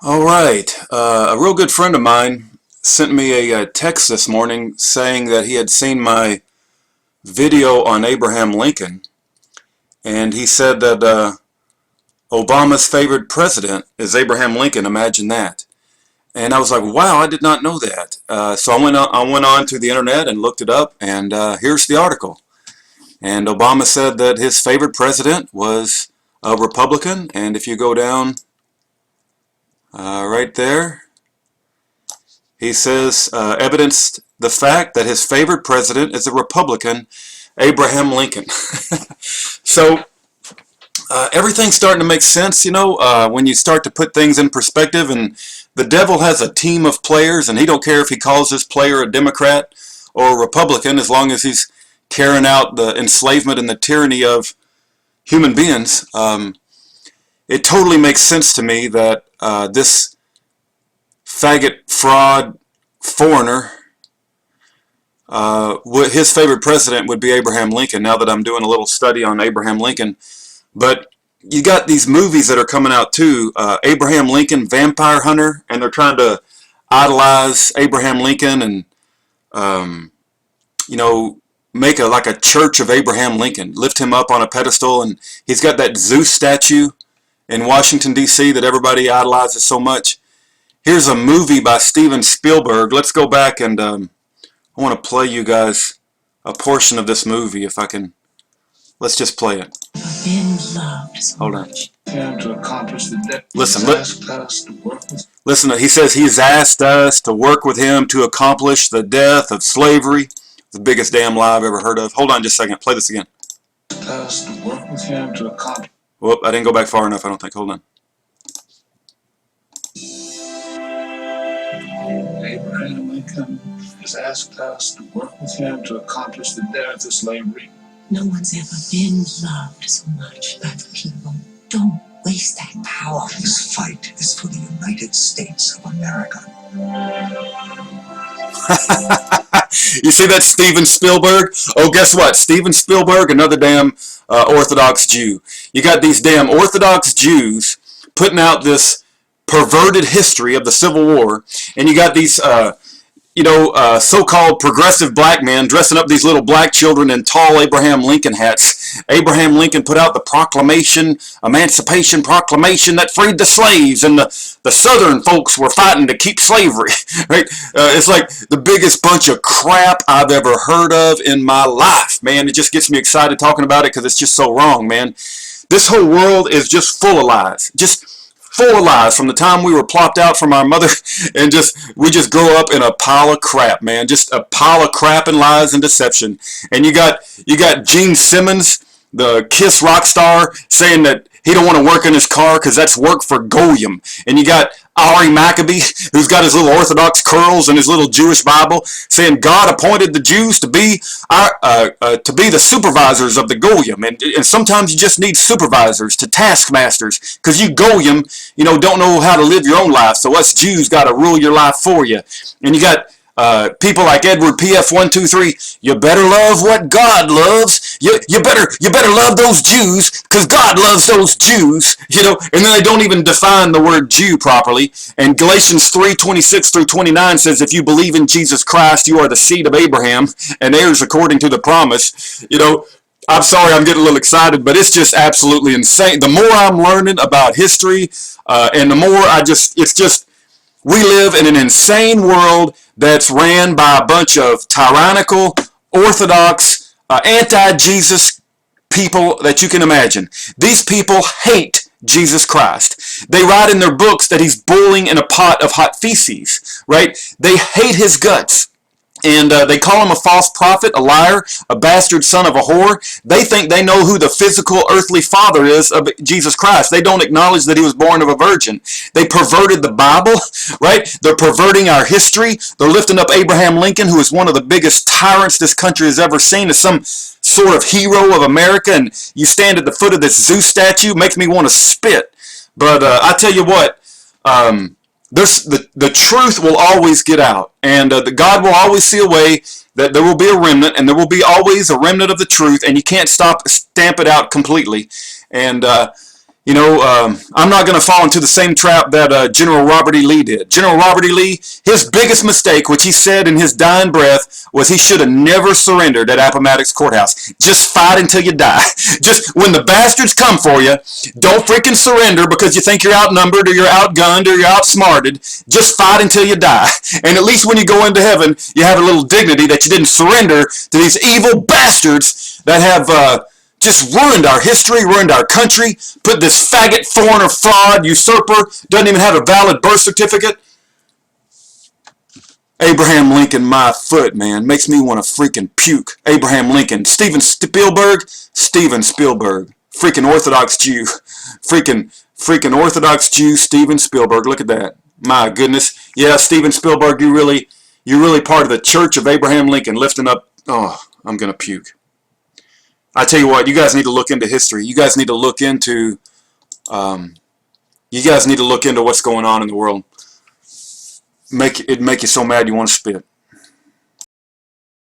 All right. A real good friend of mine sent me a text this morning saying that he had seen my video on Abraham Lincoln, and he said that Obama's favorite president is Abraham Lincoln. Imagine that. And I was like, wow, I did not know that. So I went on to the internet and looked it up, and here's the article. And Obama said that his favorite president was a Republican, and if you go down right there, he says, evidenced the fact that his favorite president is a Republican, Abraham Lincoln. So everything's starting to make sense, when you start to put things in perspective. And the devil has a team of players, and he don't care if he calls his player a Democrat or a Republican, as long as he's carrying out the enslavement and the tyranny of human beings. It totally makes sense to me that this faggot, fraud, foreigner, his favorite president would be Abraham Lincoln, now that I'm doing a little study on Abraham Lincoln. But you got these movies that are coming out too, Abraham Lincoln, Vampire Hunter, and they're trying to idolize Abraham Lincoln and, make like a church of Abraham Lincoln, lift him up on a pedestal. And he's got that Zeus statue in Washington, D.C. that everybody idolizes so much. Here's a movie by Steven Spielberg. Let's go back and I want to play you guys a portion of this movie if I can. Let's just play it. Been loved so Hold on. much. Listen. He says he's asked us to work with him to accomplish the death of slavery. The biggest damn lie I've ever heard of. Hold on just a second. Play this again. Us to work with him to accomplish. Whoop, I didn't go back far enough, I don't think. Hold on. Abraham Lincoln has asked us to work with him to accomplish the death of slavery. No one's ever been loved so much by the people. Don't waste that power. This fight is for the United States of America. You see that, Steven Spielberg? Oh, guess what? Steven Spielberg, another damn Orthodox Jew. You got these damn Orthodox Jews putting out this perverted history of the Civil War, and you got these so-called progressive black men dressing up these little black children in tall Abraham Lincoln hats. Abraham Lincoln put out the proclamation, Emancipation Proclamation, that freed the slaves, and the Southern folks were fighting to keep slavery. Right? It's like the biggest bunch of crap I've ever heard of in my life, man. It just gets me excited talking about it because it's just so wrong, man. This whole world is just full of lies. Just full of lies from the time we were plopped out from our mother, and we just grow up in a pile of crap, man. Just a pile of crap and lies and deception. And you got Gene Simmons, the Kiss rock star, saying that he don't want to work in his car because that's work for Goyim. And you got Ari Maccabee, who's got his little Orthodox curls and his little Jewish Bible, saying God appointed the Jews to be the supervisors of the Goyim. And sometimes you just need supervisors to taskmasters, because you Goyim, don't know how to live your own life. So us Jews got to rule your life for you. And you got people like Edward P.F. 123. You better love what God loves. You better love those Jews because God loves those Jews. And then they don't even define the word Jew properly. And Galatians 3:26-29 says, if you believe in Jesus Christ, you are the seed of Abraham and heirs according to the promise. I'm sorry, I'm getting a little excited, but it's just absolutely insane. The more I'm learning about history, and the more we live in an insane world that's ran by a bunch of tyrannical, orthodox, anti-Jesus people that you can imagine. These people hate Jesus Christ. They write in their books that he's boiling in a pot of hot feces, right? They hate his guts. And they call him a false prophet, a liar, a bastard son of a whore. They think they know who the physical earthly father is of Jesus Christ. They don't acknowledge that he was born of a virgin. They perverted the Bible, right? They're perverting our history. They're lifting up Abraham Lincoln, who is one of the biggest tyrants this country has ever seen, as some sort of hero of America. And you stand at the foot of this Zeus statue, makes me want to spit. But I tell you what, the truth will always get out, and God will always see a way that there will be a remnant, and there will be always a remnant of the truth, and you can't stamp it out completely. And You know, I'm not going to fall into the same trap that General Robert E. Lee did. General Robert E. Lee, his biggest mistake, which he said in his dying breath, was he should have never surrendered at Appomattox Courthouse. Just fight until you die. Just when the bastards come for you, don't freaking surrender because you think you're outnumbered or you're outgunned or you're outsmarted. Just fight until you die. And at least when you go into heaven, you have a little dignity that you didn't surrender to these evil bastards that have just ruined our history, ruined our country, put this faggot, foreigner, fraud, usurper, doesn't even have a valid birth certificate. Abraham Lincoln, my foot, man, makes me want to freaking puke. Abraham Lincoln. Steven Spielberg, freaking Orthodox Jew. Freaking Orthodox Jew, Steven Spielberg. Look at that. My goodness. Yeah, Steven Spielberg, you're really part of the Church of Abraham Lincoln, lifting up. Oh, I'm going to puke. I tell you what, you guys need to look into history. You guys need to look into what's going on in the world. Make you so mad you want to spit.